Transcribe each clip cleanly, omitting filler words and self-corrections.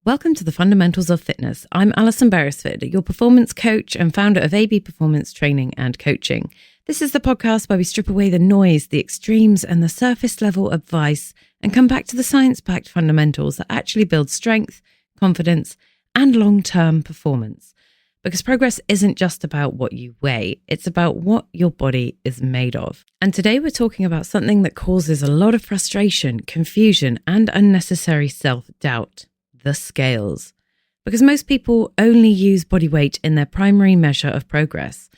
Welcome to the Fundamentals of Fitness. I'm Alison, your performance coach and founder of AB Performance Training and Coaching. This is the podcast where we strip away the noise, the extremes, and the surface level advice and come back to the science-backed fundamentals that actually build strength, confidence, and long-term performance. Because progress isn't just about what you weigh, it's about what your body is made of. And today we're talking about something that causes a lot of frustration, confusion, and unnecessary self-doubt: the scales. Because most people only use body weight in their primary measure of progress.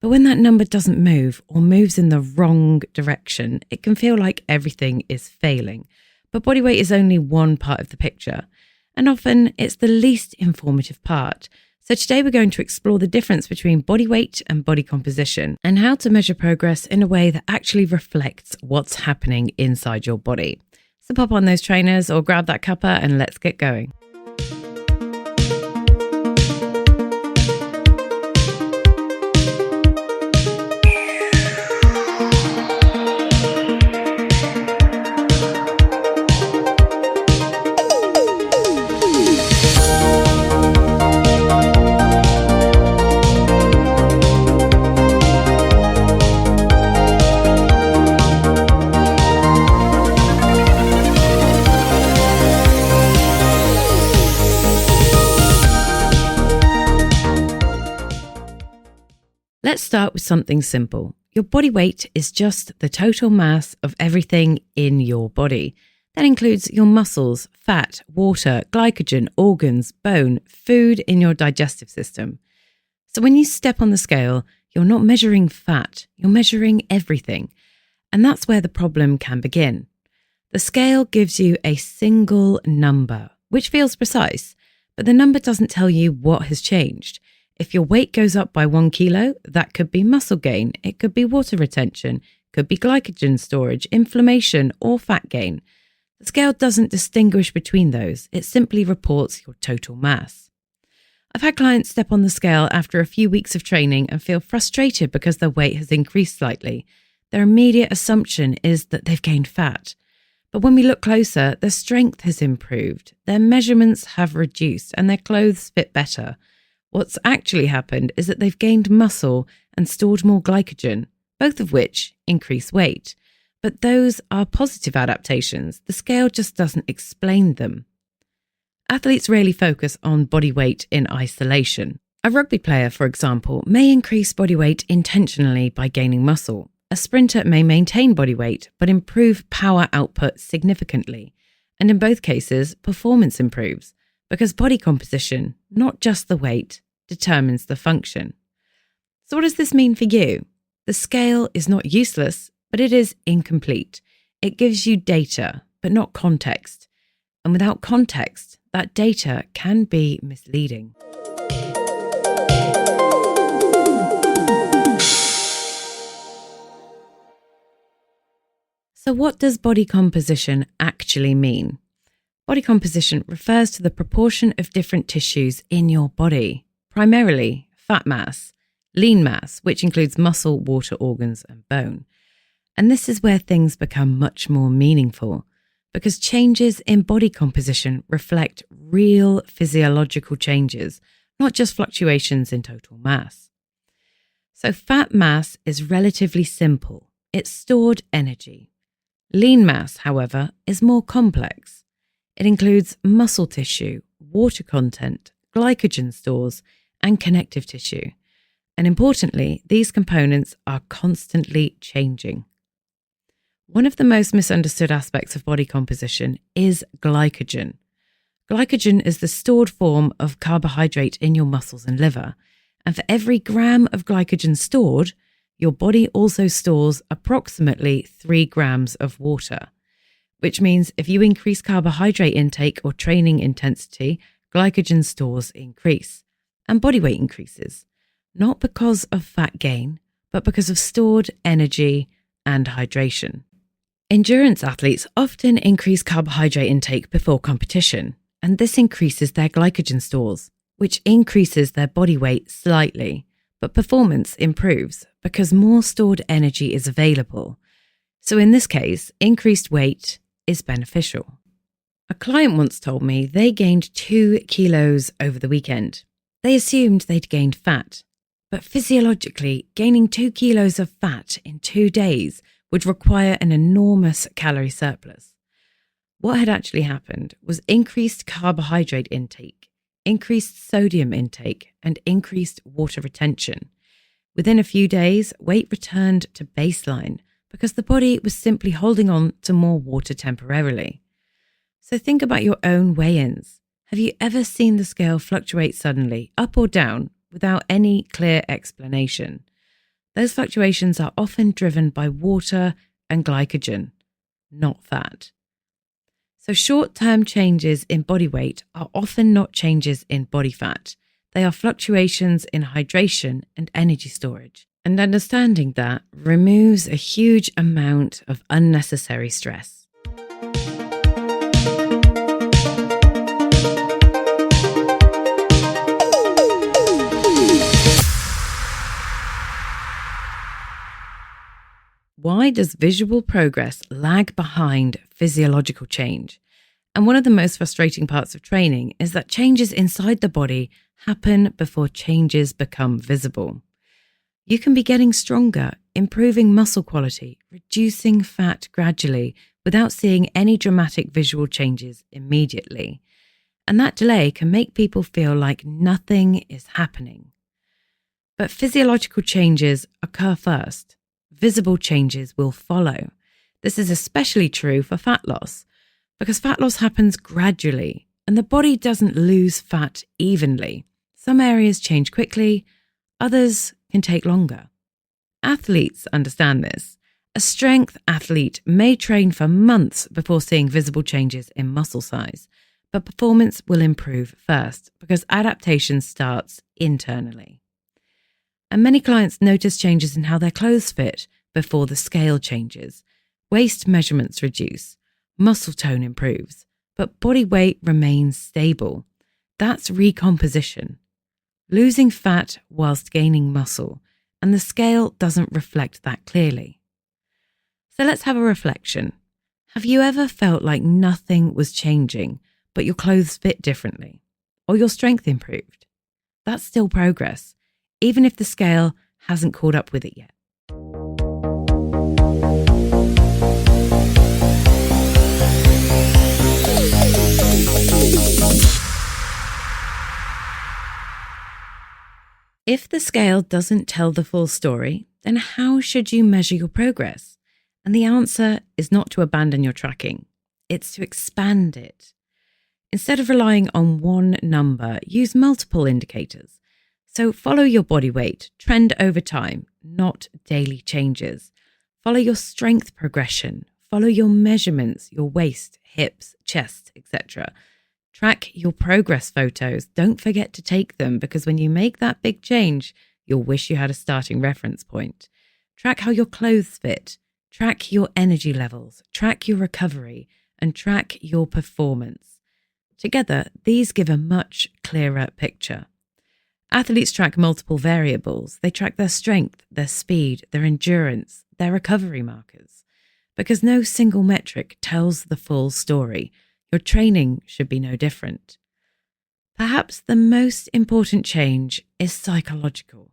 But when that number doesn't move or moves in the wrong direction, it can feel like everything is failing. But body weight is only one part of the picture, and often it's the least informative part. So today we're going to explore the difference between body weight and body composition and how to measure progress in a way that actually reflects what's happening inside your body. So pop on those trainers or grab that cuppa and let's get going. Let's start with something simple. Your body weight is just the total mass of everything in your body. That includes your muscles, fat, water, glycogen, organs, bone, food in your digestive system. So when you step on the scale, you're not measuring fat, you're measuring everything. And that's where the problem can begin. The scale gives you a single number, which feels precise, but the number doesn't tell you what has changed. If your weight goes up by 1 kilo, that could be muscle gain, it could be water retention, could be glycogen storage, inflammation, or fat gain. The scale doesn't distinguish between those, it simply reports your total mass. I've had clients step on the scale after a few weeks of training and feel frustrated because their weight has increased slightly. Their immediate assumption is that they've gained fat. But when we look closer, their strength has improved, their measurements have reduced, and their clothes fit better. What's actually happened is that they've gained muscle and stored more glycogen, both of which increase weight. But those are positive adaptations. The scale just doesn't explain them. Athletes rarely focus on body weight in isolation. A rugby player, for example, may increase body weight intentionally by gaining muscle. A sprinter may maintain body weight but improve power output significantly. And in both cases, performance improves because body composition, not just the weight, determines the function. So what does this mean for you? The scale is not useless, but it is incomplete. It gives you data, but not context. And without context, that data can be misleading. So what does body composition actually mean? Body composition refers to the proportion of different tissues in your body. Primarily fat mass, lean mass, which includes muscle, water, organs, and bone. And this is where things become much more meaningful because changes in body composition reflect real physiological changes, not just fluctuations in total mass. So fat mass is relatively simple. It's stored energy. Lean mass, however, is more complex. It includes muscle tissue, water content, glycogen stores, and connective tissue. And importantly, these components are constantly changing. One of the most misunderstood aspects of body composition is glycogen. Glycogen is the stored form of carbohydrate in your muscles and liver. And for every gram of glycogen stored, your body also stores approximately 3 grams of water, which means if you increase carbohydrate intake or training intensity, glycogen stores increase. And body weight increases, not because of fat gain, but because of stored energy and hydration. Endurance athletes often increase carbohydrate intake before competition, and this increases their glycogen stores, which increases their body weight slightly, but performance improves because more stored energy is available. So in this case, increased weight is beneficial. A client once told me they gained 2 kilos over the weekend. They assumed they'd gained fat, but physiologically, gaining 2 kilos of fat in 2 days would require an enormous calorie surplus. What had actually happened was increased carbohydrate intake, increased sodium intake, and increased water retention. Within a few days, weight returned to baseline because the body was simply holding on to more water temporarily. So think about your own weigh-ins. Have you ever seen the scale fluctuate suddenly, up or down, without any clear explanation? Those fluctuations are often driven by water and glycogen, not fat. So short-term changes in body weight are often not changes in body fat. They are fluctuations in hydration and energy storage. And understanding that removes a huge amount of unnecessary stress. Why does visual progress lag behind physiological change? And one of the most frustrating parts of training is that changes inside the body happen before changes become visible. You can be getting stronger, improving muscle quality, reducing fat gradually without seeing any dramatic visual changes immediately. And that delay can make people feel like nothing is happening. But physiological changes occur first. Visible changes will follow. This is especially true for fat loss, because fat loss happens gradually and the body doesn't lose fat evenly. Some areas change quickly, others can take longer. Athletes understand this. A strength athlete may train for months before seeing visible changes in muscle size, but performance will improve first because adaptation starts internally. And many clients notice changes in how their clothes fit before the scale changes. Waist measurements reduce, muscle tone improves, but body weight remains stable. That's recomposition. Losing fat whilst gaining muscle, and the scale doesn't reflect that clearly. So let's have a reflection. Have you ever felt like nothing was changing, but your clothes fit differently, or your strength improved? That's still progress, even if the scale hasn't caught up with it yet. If the scale doesn't tell the full story, then how should you measure your progress? And the answer is not to abandon your tracking, it's to expand it. Instead of relying on one number, use multiple indicators. So follow your body weight, trend over time, not daily changes. Follow your strength progression, follow your measurements, your waist, hips, chest, etc. Track your progress photos. Don't forget to take them, because when you make that big change, you'll wish you had a starting reference point. Track how your clothes fit. Track your energy levels. Track your recovery. And track your performance. Together, these give a much clearer picture. Athletes track multiple variables. They track their strength, their speed, their endurance, their recovery markers. Because no single metric tells the full story. Your training should be no different. Perhaps the most important change is psychological.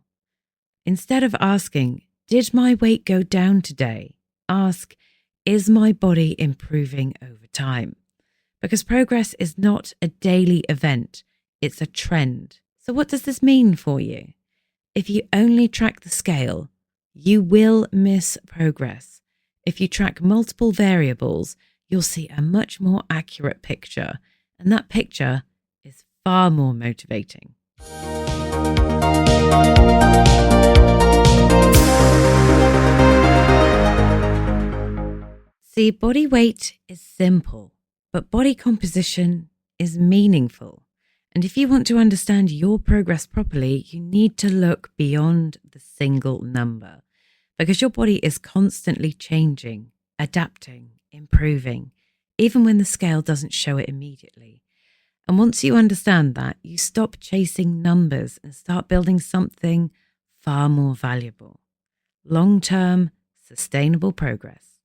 Instead of asking, did my weight go down today? Ask, is my body improving over time? Because progress is not a daily event, it's a trend. So what does this mean for you? If you only track the scale, you will miss progress. If you track multiple variables, you'll see a much more accurate picture, and that picture is far more motivating. See, body weight is simple, but body composition is meaningful. And if you want to understand your progress properly, you need to look beyond the single number, because your body is constantly changing, adapting, improving, even when the scale doesn't show it immediately. And once you understand that, you stop chasing numbers and start building something far more valuable. Long-term, sustainable progress.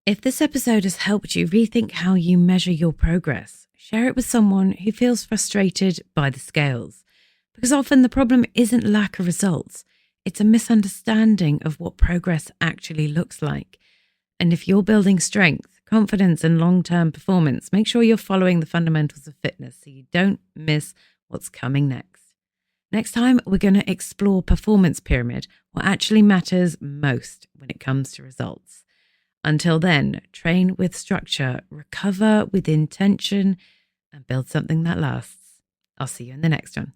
If this episode has helped you rethink how you measure your progress, share it with someone who feels frustrated by the scales. Because often the problem isn't lack of results, it's a misunderstanding of what progress actually looks like. And if you're building strength, confidence, and long-term performance, make sure you're following the fundamentals of fitness so you don't miss what's coming next. Next time, we're going to explore performance pyramid, what actually matters most when it comes to results. Until then, train with structure, recover with intention, and build something that lasts. I'll see you in the next one.